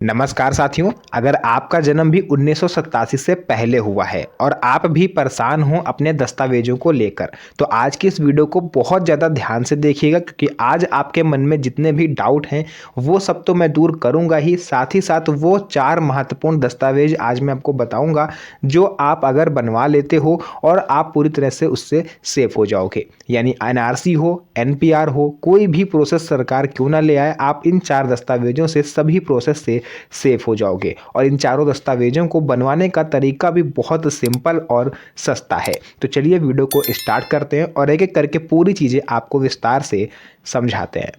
नमस्कार साथियों। अगर आपका जन्म भी 1987 से पहले हुआ है और आप भी परेशान हो अपने दस्तावेजों को लेकर, तो आज की इस वीडियो को बहुत ज़्यादा ध्यान से देखिएगा, क्योंकि आज आपके मन में जितने भी डाउट हैं वो सब तो मैं दूर करूंगा ही साथ वो 4 महत्वपूर्ण दस्तावेज आज मैं आपको बताऊंगा जो आप अगर बनवा लेते हो और आप पूरी तरह से उससे सेफ हो जाओगे। यानी एनआरसी हो, एनपीआर हो, कोई भी प्रोसेस सरकार क्यों ना ले आए, आप इन 4 दस्तावेजों से सभी प्रोसेस से सेफ हो जाओगे। और इन चारों दस्तावेजों को बनवाने का तरीका भी बहुत सिंपल और सस्ता है। तो चलिए वीडियो को स्टार्ट करते हैं और एक एक करके पूरी चीज़ें आपको विस्तार से समझाते हैं।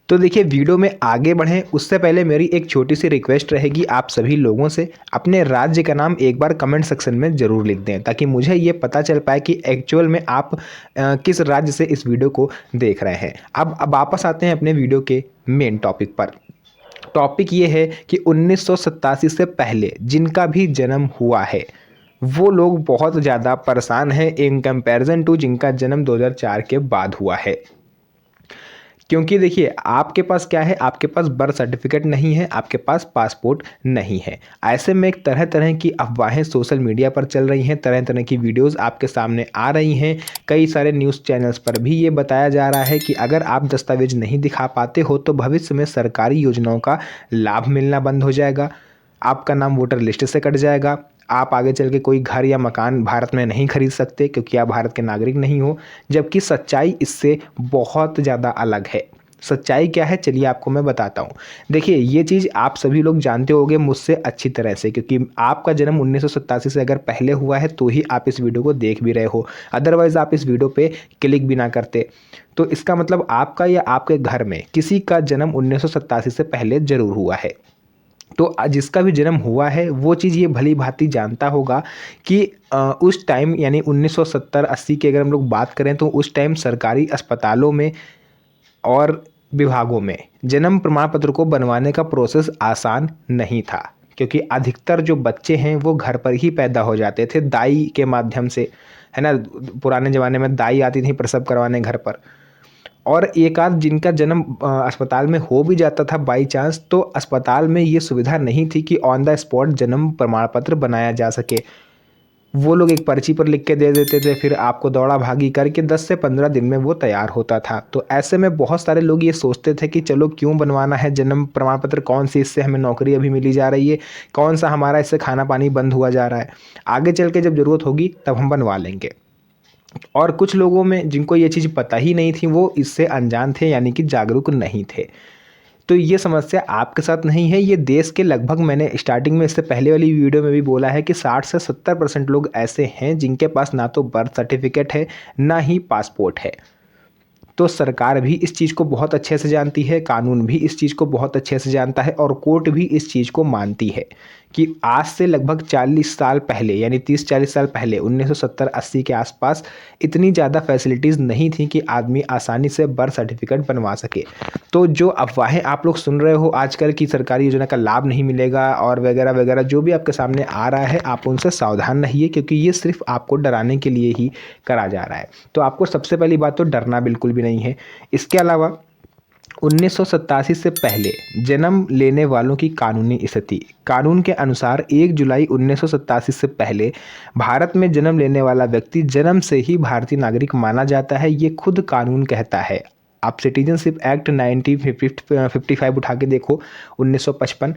तो देखिए, वीडियो में आगे बढ़ें उससे पहले मेरी एक छोटी सी रिक्वेस्ट रहेगी आप सभी लोगों से, अपने राज्य का नाम एक बार कमेंट सेक्शन में ज़रूर लिख दें, ताकि मुझे ये पता चल पाए कि एक्चुअल में आप किस राज्य से इस वीडियो को देख रहे हैं। अब वापस आते हैं अपने वीडियो के मेन टॉपिक पर। टॉपिक ये है कि 1987 से पहले जिनका भी जन्म हुआ है वो लोग बहुत ज़्यादा परेशान हैं इन कंपैरिजन टू जिनका जन्म 2004 के बाद हुआ है। क्योंकि देखिए, आपके पास क्या है, आपके पास बर्थ सर्टिफिकेट नहीं है, आपके पास पासपोर्ट नहीं है। ऐसे में एक तरह तरह की अफवाहें सोशल मीडिया पर चल रही हैं, तरह तरह की वीडियोस आपके सामने आ रही हैं। कई सारे न्यूज़ चैनल्स पर भी ये बताया जा रहा है कि अगर आप दस्तावेज नहीं दिखा पाते हो तो भविष्य में सरकारी योजनाओं का लाभ मिलना बंद हो जाएगा, आपका नाम वोटर लिस्ट से कट जाएगा, आप आगे चल के कोई घर या मकान भारत में नहीं खरीद सकते क्योंकि आप भारत के नागरिक नहीं हो। जबकि सच्चाई इससे बहुत ज़्यादा अलग है। सच्चाई क्या है, चलिए आपको मैं बताता हूँ। देखिए, ये चीज़ आप सभी लोग जानते होंगे मुझसे अच्छी तरह से, क्योंकि आपका जन्म 1987 से अगर पहले हुआ है तो ही आप इस वीडियो को देख भी रहे हो, अदरवाइज़ आप इस वीडियो पे क्लिक भी ना करते। तो इसका मतलब आपका या आपके घर में किसी का जन्म 1987 से पहले ज़रूर हुआ है। तो जिसका भी जन्म हुआ है वो चीज़ ये भली भांति जानता होगा कि उस टाइम यानी 1970-80 की अगर हम लोग बात करें तो उस टाइम सरकारी अस्पतालों में और विभागों में जन्म प्रमाण पत्र को बनवाने का प्रोसेस आसान नहीं था, क्योंकि अधिकतर जो बच्चे हैं वो घर पर ही पैदा हो जाते थे दाई के माध्यम से, है ना। पुराने ज़माने में दाई आती थी प्रसव करवाने घर पर। और एक आध जिनका जन्म अस्पताल में हो भी जाता था बाई चांस, तो अस्पताल में ये सुविधा नहीं थी कि ऑन द स्पॉट जन्म प्रमाण पत्र बनाया जा सके। वो लोग एक पर्ची पर लिख के दे देते थे, फिर आपको दौड़ा भागी करके 10 से 15 दिन में वो तैयार होता था। तो ऐसे में बहुत सारे लोग ये सोचते थे कि चलो क्यों बनवाना है जन्म प्रमाण पत्र, कौन सी इससे हमें नौकरी अभी मिली जा रही है, कौन सा हमारा इससे खाना पानी बंद हुआ जा रहा है, आगे चल के जब ज़रूरत होगी तब हम बनवा लेंगे। और कुछ लोगों में जिनको ये चीज़ पता ही नहीं थी वो इससे अनजान थे, यानी कि जागरूक नहीं थे। तो ये समस्या आपके साथ नहीं है, ये देश के लगभग, मैंने स्टार्टिंग में इससे पहले वाली वीडियो में भी बोला है कि 60 से 70% लोग ऐसे हैं जिनके पास ना तो बर्थ सर्टिफिकेट है ना ही पासपोर्ट है। तो सरकार भी इस चीज़ को बहुत अच्छे से जानती है, कानून भी इस चीज़ को बहुत अच्छे से जानता है और कोर्ट भी इस चीज़ को मानती है कि आज से लगभग 40 साल पहले, यानी 30-40 साल पहले 1970-80 के आसपास इतनी ज़्यादा फैसिलिटीज़ नहीं थी कि आदमी आसानी से बर्थ सर्टिफिकेट बनवा सके। तो जो अफवाहें आप लोग सुन रहे हो आजकल की सरकारी योजना का लाभ नहीं मिलेगा और वगैरह वगैरह जो भी आपके सामने आ रहा है, आप उनसे सावधान रहिए, क्योंकि ये सिर्फ आपको डराने के लिए ही करा जा रहा है। तो आपको सबसे पहली बात तो डरना बिल्कुल भी नहीं है। इसके अलावा 1987 से पहले जन्म लेने वालों की कानूनी स्थिति, कानून के अनुसार 1 जुलाई 1987 से पहले भारत में जन्म लेने वाला व्यक्ति जन्म से ही भारतीय नागरिक माना जाता है। ये खुद कानून कहता है। आप सिटीजनशिप एक्ट 1955 उठा के देखो, 1955,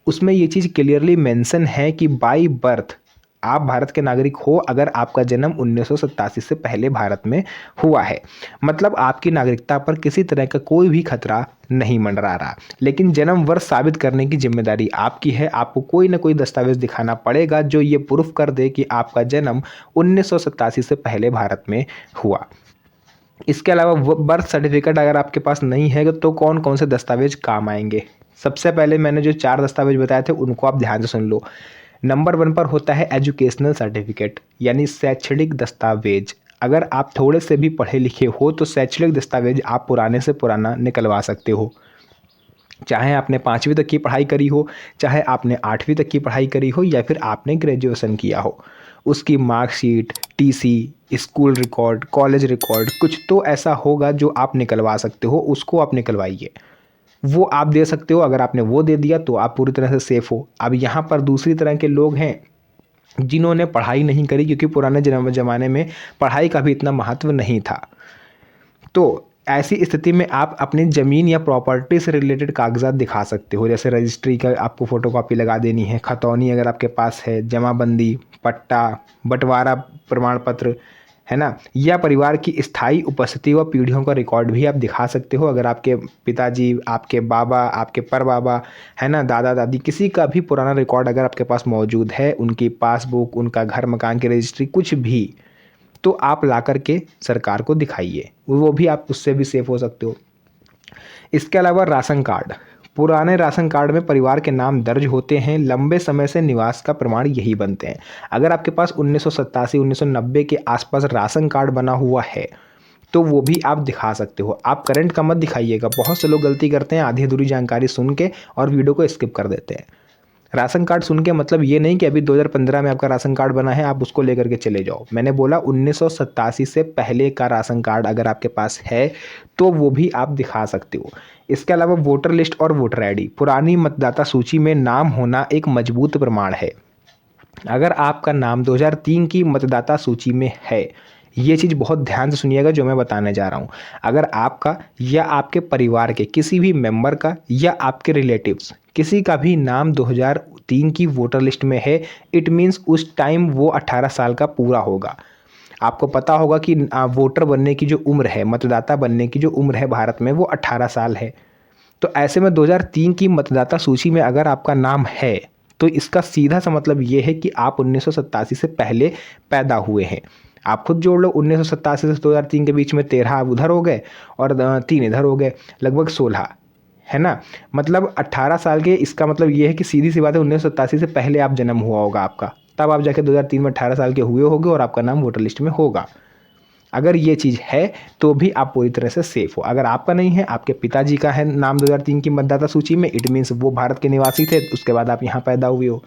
उसमें ये चीज़ क्लियरली मेंशन है कि बाई बर्थ आप भारत के नागरिक हो अगर आपका जन्म 1987 से पहले भारत में हुआ है। मतलब आपकी नागरिकता पर किसी तरह का कोई भी खतरा नहीं मंडरा रहा। लेकिन जन्म वर्ष साबित करने की जिम्मेदारी आपकी है। आपको कोई ना कोई दस्तावेज दिखाना पड़ेगा जो ये प्रूफ कर दे कि आपका जन्म 1987 से पहले भारत में हुआ। इसके अलावा बर्थ सर्टिफिकेट अगर आपके पास नहीं है तो कौन कौन से दस्तावेज काम आएंगे। सबसे पहले मैंने जो 4 दस्तावेज बताए थे उनको आप ध्यान से सुन लो। नंबर 1 पर होता है एजुकेशनल सर्टिफिकेट, यानी शैक्षणिक दस्तावेज। अगर आप थोड़े से भी पढ़े लिखे हो तो शैक्षणिक दस्तावेज आप पुराने से पुराना निकलवा सकते हो। चाहे आपने 5वीं तक की पढ़ाई करी हो, चाहे आपने 8वीं तक की पढ़ाई करी हो, या फिर आपने ग्रेजुएशन किया हो, उसकी marksheet, TC, school record, college record, कुछ तो ऐसा होगा जो आप निकलवा सकते हो, उसको आप निकलवाइए। वो आप दे सकते हो। अगर आपने वो दे दिया तो आप पूरी तरह से सेफ़ हो। अब यहाँ पर दूसरी तरह के लोग हैं जिन्होंने पढ़ाई नहीं करी, क्योंकि पुराने ज़माने में पढ़ाई का भी इतना महत्व नहीं था। तो ऐसी स्थिति में आप अपनी ज़मीन या प्रॉपर्टी से रिलेटेड कागज़ात दिखा सकते हो, जैसे रजिस्ट्री का आपको फ़ोटोकॉपी लगा देनी है, खतौनी अगर आपके पास है, जमाबंदी, पट्टा, बंटवारा प्रमाण पत्र, है ना? या परिवार की स्थायी उपस्थिति व पीढ़ियों का रिकॉर्ड भी आप दिखा सकते हो। अगर आपके पिताजी, आपके बाबा, आपके परबाबा, है ना, दादा-दादी, किसी का भी पुराना रिकॉर्ड अगर आपके पास मौजूद है, उनकी पासबुक, उनका घर मकान की रजिस्ट्री, कुछ भी, तो आप ला कर के सरकार को दिखाइए, वो भी आप उससे भी सेफ हो सकते हो। इसके अलावा राशन कार्ड, पुराने राशन कार्ड में परिवार के नाम दर्ज होते हैं, लंबे समय से निवास का प्रमाण यही बनते हैं। अगर आपके पास 1987 1990 के आसपास राशन कार्ड बना हुआ है तो वो भी आप दिखा सकते हो। आप करंट का मत दिखाइएगा, बहुत से लोग गलती करते हैं, आधी अधूरी जानकारी सुन के और वीडियो को स्किप कर देते हैं। राशन कार्ड सुन के मतलब ये नहीं कि अभी 2015 में आपका राशन कार्ड बना है आप उसको लेकर के चले जाओ। मैंने बोला 1987 से पहले का राशन कार्ड अगर आपके पास है तो वो भी आप दिखा सकते हो। इसके अलावा वोटर लिस्ट और वोटर आईडी, पुरानी मतदाता सूची में नाम होना एक मजबूत प्रमाण है। अगर आपका नाम 2003 की मतदाता सूची में है, ये चीज़ बहुत ध्यान से सुनिएगा जो मैं बताने जा रहा हूँ। अगर आपका या आपके परिवार के किसी भी मेंबर का या आपके रिलेटिव्स किसी का भी नाम 2003 की वोटर लिस्ट में है, इट मीन्स उस टाइम वो 18 साल का पूरा होगा। आपको पता होगा कि वोटर बनने की जो उम्र है, मतदाता बनने की जो उम्र है भारत में, वो 18 साल है। तो ऐसे में 2003 की मतदाता सूची में अगर आपका नाम है तो इसका सीधा सा मतलब ये है कि आप 1987 से पहले पैदा हुए हैं। आप खुद जोड़ लो, 1987 से 2003 के बीच में 13 उधर हो गए और 3 इधर हो गए, लगभग 16, है ना? मतलब 18 साल के, इसका मतलब ये है कि सीधी सी बात है 1987 से पहले आप जन्म हुआ होगा आपका, तब आप जाके 2003 में 18 साल के हुए होगे और आपका नाम वोटर लिस्ट में होगा। अगर ये चीज़ है तो भी आप पूरी तरह से सेफ़ हो। अगर आपका नहीं है, आपके पिताजी का है नाम 2003 की मतदाता सूची में, इट मीन्स वो भारत के निवासी थे, उसके बाद आप यहाँ पैदा हुए हो,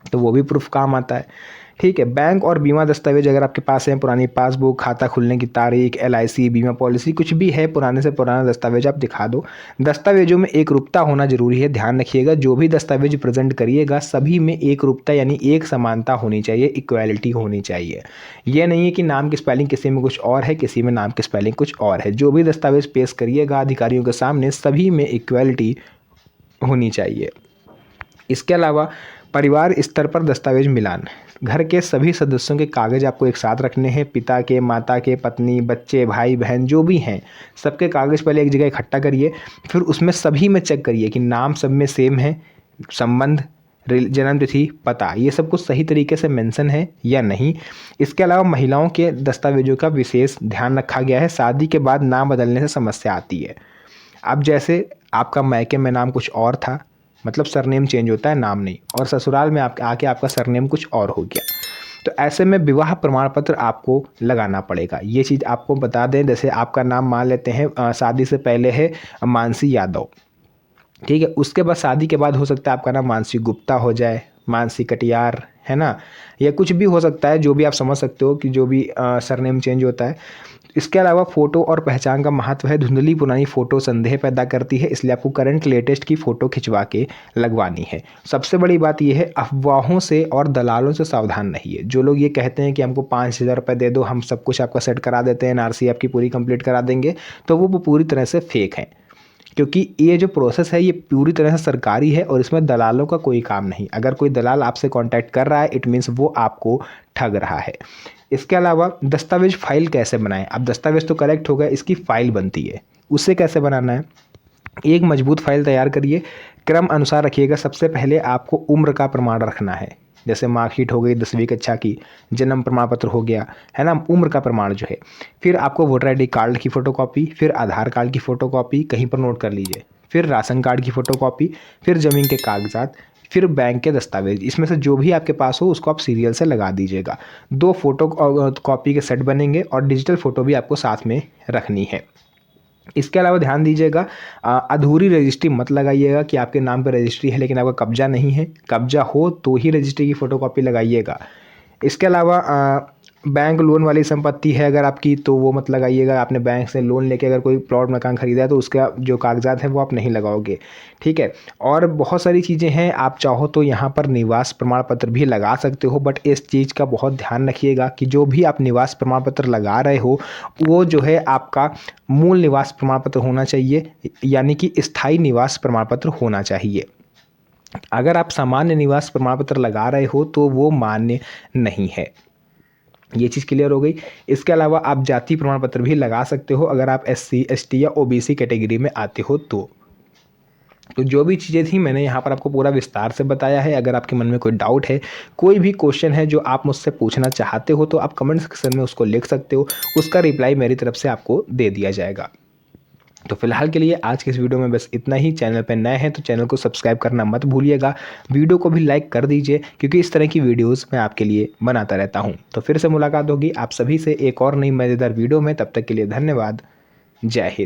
तो वो भी प्रूफ काम आता है। ठीक है। बैंक और बीमा दस्तावेज अगर आपके पास हैं, पुरानी पासबुक, खाता खुलने की तारीख, LIC, बीमा पॉलिसी, कुछ भी है पुराने से पुराना दस्तावेज आप दिखा दो। दस्तावेजों में एकरूपता होना जरूरी है, ध्यान रखिएगा। जो भी दस्तावेज प्रेजेंट करिएगा सभी में एकरूपता यानी एक समानता होनी चाहिए, इक्वालिटी होनी चाहिए। यह नहीं है कि नाम की स्पेलिंग किसी में कुछ और है, किसी में नाम की स्पेलिंग कुछ और है। जो भी दस्तावेज पेश करिएगा अधिकारियों के सामने, सभी में इक्वालिटी होनी चाहिए। इसके अलावा परिवार स्तर पर दस्तावेज मिलान, घर के सभी सदस्यों के कागज़ आपको एक साथ रखने हैं। पिता के, माता के, पत्नी, बच्चे, भाई बहन जो भी हैं, सबके कागज़ पहले एक जगह इकट्ठा करिए। फिर उसमें सभी में चेक करिए कि नाम सब में सेम है, संबंध, जन्म तिथि, पता, ये सब कुछ सही तरीके से मेंशन है या नहीं। इसके अलावा महिलाओं के दस्तावेजों का विशेष ध्यान रखा गया है। शादी के बाद नाम बदलने से समस्या आती है। अब जैसे आपका मायके में नाम कुछ और था, मतलब सरनेम चेंज होता है, नाम नहीं, और ससुराल में आप आके आपका सरनेम कुछ और हो गया, तो ऐसे में विवाह प्रमाण पत्र आपको लगाना पड़ेगा। ये चीज़ आपको बता दें, जैसे आपका नाम मान लेते हैं शादी से पहले है मानसी यादव, ठीक है, उसके बाद शादी के बाद हो सकता है आपका नाम मानसी गुप्ता हो जाए, मानसी कटियार, है ना, या कुछ भी हो सकता है, जो भी आप समझ सकते हो कि जो भी सरनेम चेंज होता है। इसके अलावा फ़ोटो और पहचान का महत्व है। धुंधली पुरानी फ़ोटो संदेह पैदा करती है, इसलिए आपको करंट लेटेस्ट की फ़ोटो खिंचवा के लगवानी है। सबसे बड़ी बात यह है, अफवाहों से और दलालों से सावधान रहिए। जो लोग ये कहते हैं कि हमको 5,000 रुपये दे दो, हम सब कुछ आपका सेट करा देते हैं, NRC आपकी पूरी कंप्लीट करा देंगे, तो वो पूरी तरह से फेक हैं। क्योंकि ये जो प्रोसेस है ये पूरी तरह से सरकारी है और इसमें दलालों का कोई काम नहीं। अगर कोई दलाल आपसे कांटेक्ट कर रहा है, इट मीन्स वो आपको ठग रहा है। इसके अलावा दस्तावेज फाइल कैसे बनाएं? अब दस्तावेज तो कलेक्ट हो गया, इसकी फ़ाइल बनती है, उससे कैसे बनाना है? एक मजबूत फाइल तैयार करिए, क्रम अनुसार रखिएगा। सबसे पहले आपको उम्र का प्रमाण रखना है, जैसे मार्कशीट हो गई 10वीं कक्षा की, जन्म प्रमाण पत्र हो गया, है ना, उम्र का प्रमाण जो है। फिर आपको वोटर ID कार्ड की फ़ोटोकॉपी, फिर आधार कार्ड की फ़ोटोकॉपी, कहीं पर नोट कर लीजिए, फिर राशन कार्ड की फ़ोटोकॉपी, फिर ज़मीन के कागजात, फिर बैंक के दस्तावेज। इसमें से जो भी आपके पास हो उसको आप सीरियल से लगा दीजिएगा। 2 फोटो कॉपी के सेट बनेंगे और डिजिटल फ़ोटो भी आपको साथ में रखनी है। इसके अलावा ध्यान दीजिएगा, अधूरी रजिस्ट्री मत लगाइएगा कि आपके नाम पर रजिस्ट्री है लेकिन आपका कब्जा नहीं है। कब्जा हो तो ही रजिस्ट्री की फ़ोटोकॉपी लगाइएगा। इसके अलावा बैंक लोन वाली संपत्ति है अगर आपकी, तो वो मत लगाइएगा। आपने बैंक से लोन लेके अगर कोई प्लॉट मकान खरीदा है तो उसका जो कागजात हैं वो आप नहीं लगाओगे, ठीक है। और बहुत सारी चीज़ें हैं, आप चाहो तो यहाँ पर निवास प्रमाण पत्र भी लगा सकते हो, बट इस चीज़ का बहुत ध्यान रखिएगा कि जो भी आप निवास प्रमाण पत्र लगा रहे हो वो जो है आपका मूल निवास प्रमाण पत्र होना चाहिए, यानी कि स्थायी निवास प्रमाण पत्र होना चाहिए। अगर आप सामान्य निवास प्रमाण पत्र लगा रहे हो तो वो मान्य नहीं है। ये चीज़ क्लियर हो गई। इसके अलावा आप जाति प्रमाण पत्र भी लगा सकते हो अगर आप SC ST या OBC कैटेगरी में आते हो तो। जो भी चीज़ें थी मैंने यहाँ पर आपको पूरा विस्तार से बताया है। अगर आपके मन में कोई डाउट है, कोई भी क्वेश्चन है जो आप मुझसे पूछना चाहते हो, तो आप कमेंट सेक्शन में उसको लिख सकते हो। उसका रिप्लाई मेरी तरफ से आपको दे दिया जाएगा। तो फिलहाल के लिए आज के इस वीडियो में बस इतना ही। चैनल पर नए हैं तो चैनल को सब्सक्राइब करना मत भूलिएगा। वीडियो को भी लाइक कर दीजिए, क्योंकि इस तरह की वीडियोस मैं आपके लिए बनाता रहता हूं। तो फिर से मुलाकात होगी आप सभी से एक और नई मज़ेदार वीडियो में। तब तक के लिए धन्यवाद। जय हिंद।